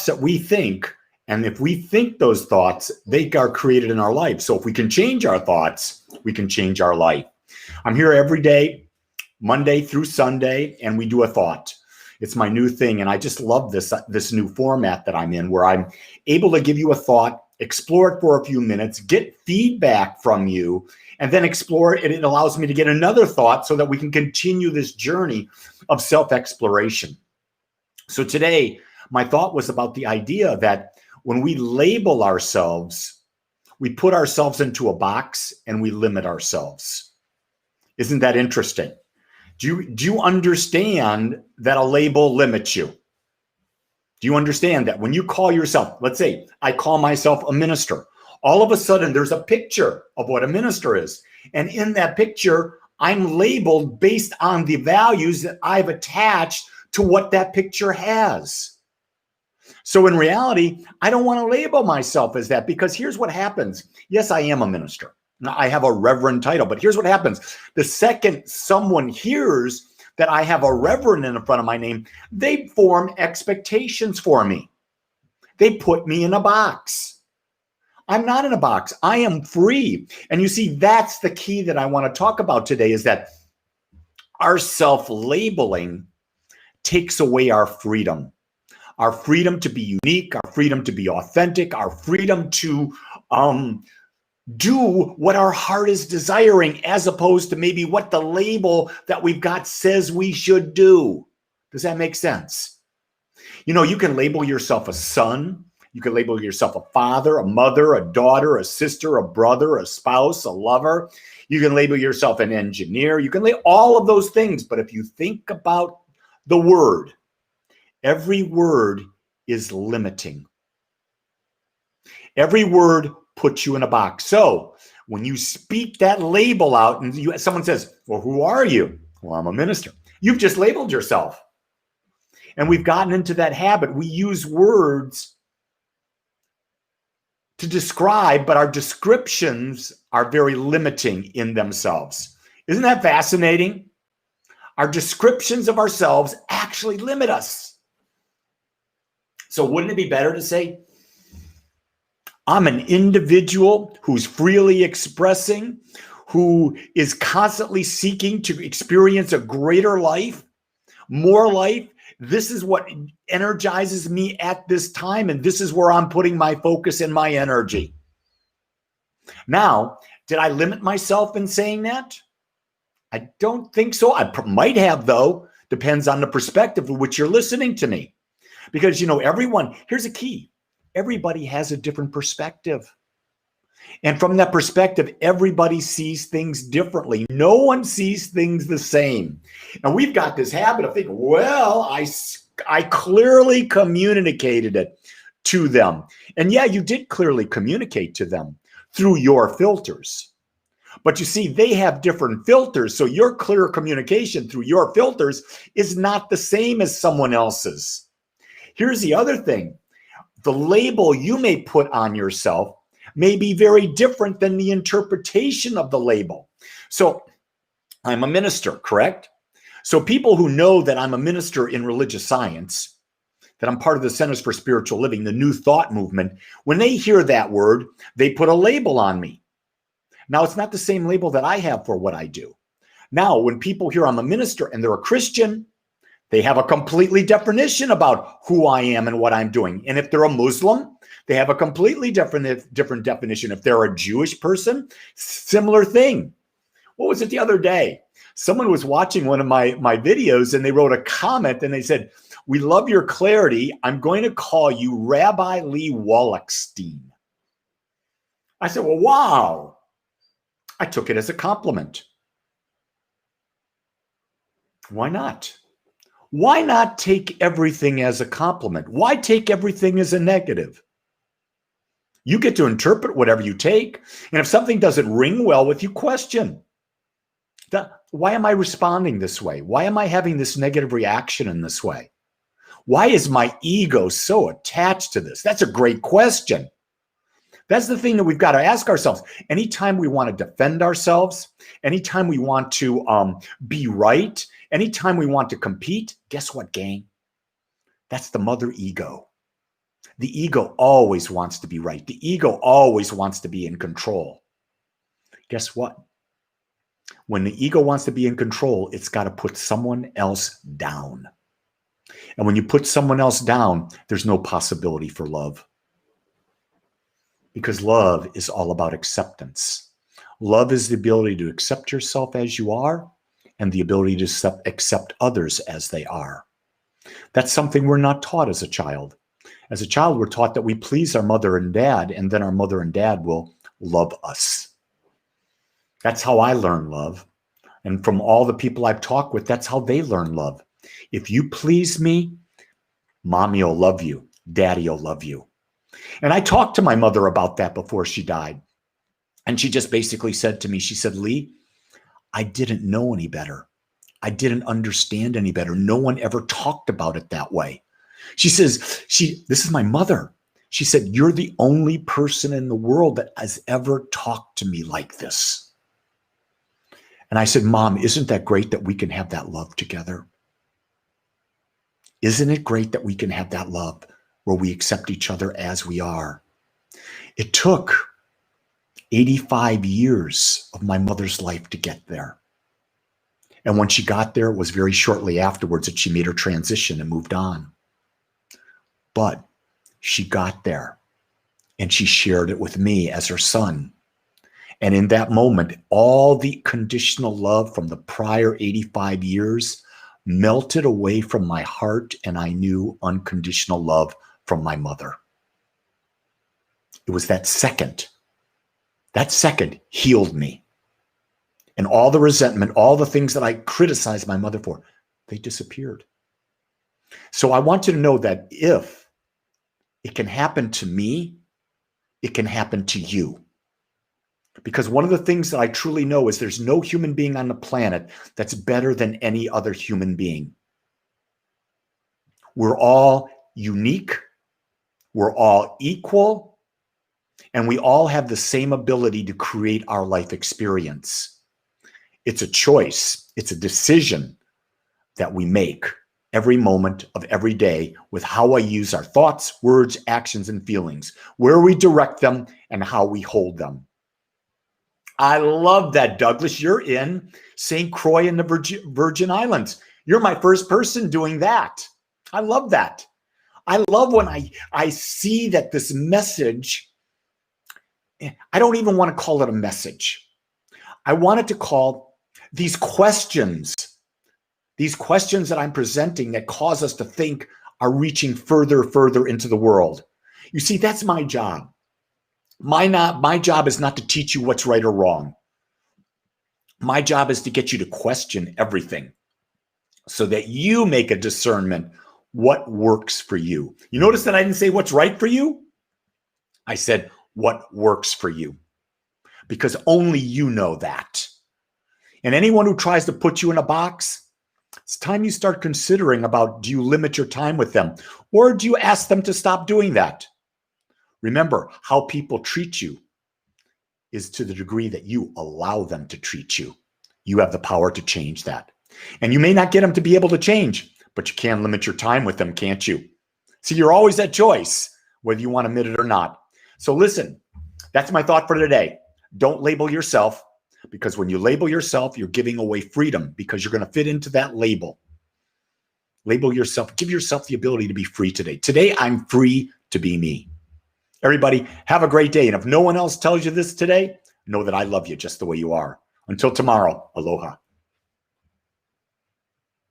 thoughts that we think, and if we think those thoughts, they are created in our life. So if we can change our thoughts, we can change our life. I'm here every day, Monday through Sunday, and we do a thought. It's my new thing, and I just love this new format that I'm in, where I'm able to give you a thought, explore it for a few minutes, get feedback from you, and then explore it. It allows me to get another thought so that we can continue this journey of self-exploration. So today, my thought was about the idea that when we label ourselves, we put ourselves into a box and we limit ourselves. Isn't that interesting? Do you understand that a label limits you? Do you understand that when you call yourself, let's say I call myself a minister, all of a sudden there's a picture of what a minister is. And in that picture, I'm labeled based on the values that I've attached to what that picture has. So in reality, I don't want to label myself as that, because here's what happens. Yes, I am a minister. I have a reverend title, but here's what happens. The second someone hears that I have a reverend in front of my name, they form expectations for me. They put me in a box. I'm not in a box. I am free. And you see, that's the key that I want to talk about today, is that our self-labeling takes away our freedom to be unique, our freedom to be authentic, our freedom to do what our heart is desiring, as opposed to maybe what the label that we've got says we should do. Does that make sense? You know, you can label yourself a son. You can label yourself a father, a mother, a daughter, a sister, a brother, a spouse, a lover. You can label yourself an engineer. You can label all of those things. But if you think about the word, every word is limiting. Every word puts you in a box. So when you speak that label out and someone says, well, who are you? Well, I'm a minister. You've just labeled yourself. And we've gotten into that habit. We use words to describe, but our descriptions are very limiting in themselves. Isn't that fascinating? Our descriptions of ourselves actually limit us. So wouldn't it be better to say, I'm an individual who's freely expressing, who is constantly seeking to experience a greater life, more life. This is what energizes me at this time, and this is where I'm putting my focus and my energy. Now, did I limit myself in saying that? I don't think so. I might have, though. Depends on the perspective of which you're listening to me. Because, you know, here's a key. Everybody has a different perspective. And from that perspective, everybody sees things differently. No one sees things the same. And we've got this habit of thinking, well, I clearly communicated it to them. And yeah, you did clearly communicate to them through your filters. But you see, they have different filters. So your clear communication through your filters is not the same as someone else's. Here's the other thing. The label you may put on yourself may be very different than the interpretation of the label. So I'm a minister, correct? So people who know that I'm a minister in religious science, that I'm part of the Centers for Spiritual Living, the New Thought movement, when they hear that word, they put a label on me. Now, it's not the same label that I have for what I do. Now, when people hear I'm a minister and they're a Christian, they have a completely definition about who I am and what I'm doing. And if they're a Muslim, they have a completely different definition. If they're a Jewish person, similar thing. What was it the other day? Someone was watching one of my videos and they wrote a comment and they said, "We love your clarity. I'm going to call you Rabbi Lee Wolakstein." I said, well, wow. I took it as a compliment. Why not? Why not take everything as a compliment? Why take everything as a negative? You get to interpret whatever you take. And if something doesn't ring well with you, question. Why am I responding this way? Why am I having this negative reaction in this way? Why is my ego so attached to this? That's a great question. That's the thing that we've got to ask ourselves. Anytime we want to defend ourselves, anytime we want to be right, anytime we want to compete, guess what, gang? That's the mother ego. The ego always wants to be right. The ego always wants to be in control. Guess what? When the ego wants to be in control, it's got to put someone else down. And when you put someone else down, there's no possibility for love. Because love is all about acceptance. Love is the ability to accept yourself as you are and the ability to accept others as they are. That's something we're not taught as a child. As a child, we're taught that we please our mother and dad, and then our mother and dad will love us. That's how I learn love. And from all the people I've talked with, that's how they learn love. If you please me, mommy will love you. Daddy will love you. And I talked to my mother about that before she died. And she just basically said to me, she said, Lee, I didn't know any better. I didn't understand any better. No one ever talked about it that way. She says, this is my mother. She said, you're the only person in the world that has ever talked to me like this. And I said, Mom, isn't that great that we can have that love together? Isn't it great that we can have that love where we accept each other as we are? It took 85 years of my mother's life to get there. And when she got there, it was very shortly afterwards that she made her transition and moved on. But she got there and she shared it with me as her son. And in that moment, all the conditional love from the prior 85 years melted away from my heart, and I knew unconditional love from my mother. It was that second healed me. And all the resentment, all the things that I criticized my mother for, they disappeared. So I want you to know that if it can happen to me, it can happen to you. Because one of the things that I truly know is there's no human being on the planet that's better than any other human being. We're all unique. We're all equal. And we all have the same ability to create our life experience. It's a choice. It's a decision that we make every moment of every day with how I use our thoughts, words, actions, and feelings, where we direct them and how we hold them. I love that, Douglas. You're in St. Croix in the Virgin Islands. You're my first person doing that. I love that. I love when I see that this message, I don't even want to call it a message. I want it to call these questions that I'm presenting that cause us to think are reaching further into the world. You see, that's my job. My job is not to teach you what's right or wrong. My job is to get you to question everything so that you make a discernment what works for you. You notice that I didn't say what's right for you? I said what works for you, because only you know that. And anyone who tries to put you in a box, it's time you start considering about, do you limit your time with them, or do you ask them to stop doing that? Remember, how people treat you is to the degree that you allow them to treat you. You have the power to change that. And you may not get them to be able to change, but you can limit your time with them, can't you? See, you're always at choice, whether you want to admit it or not. So listen, that's my thought for today. Don't label yourself, because when you label yourself, you're giving away freedom, because you're going to fit into that label. Label yourself. Give yourself the ability to be free today. Today, I'm free to be me. Everybody, have a great day. And if no one else tells you this today, know that I love you just the way you are. Until tomorrow, aloha.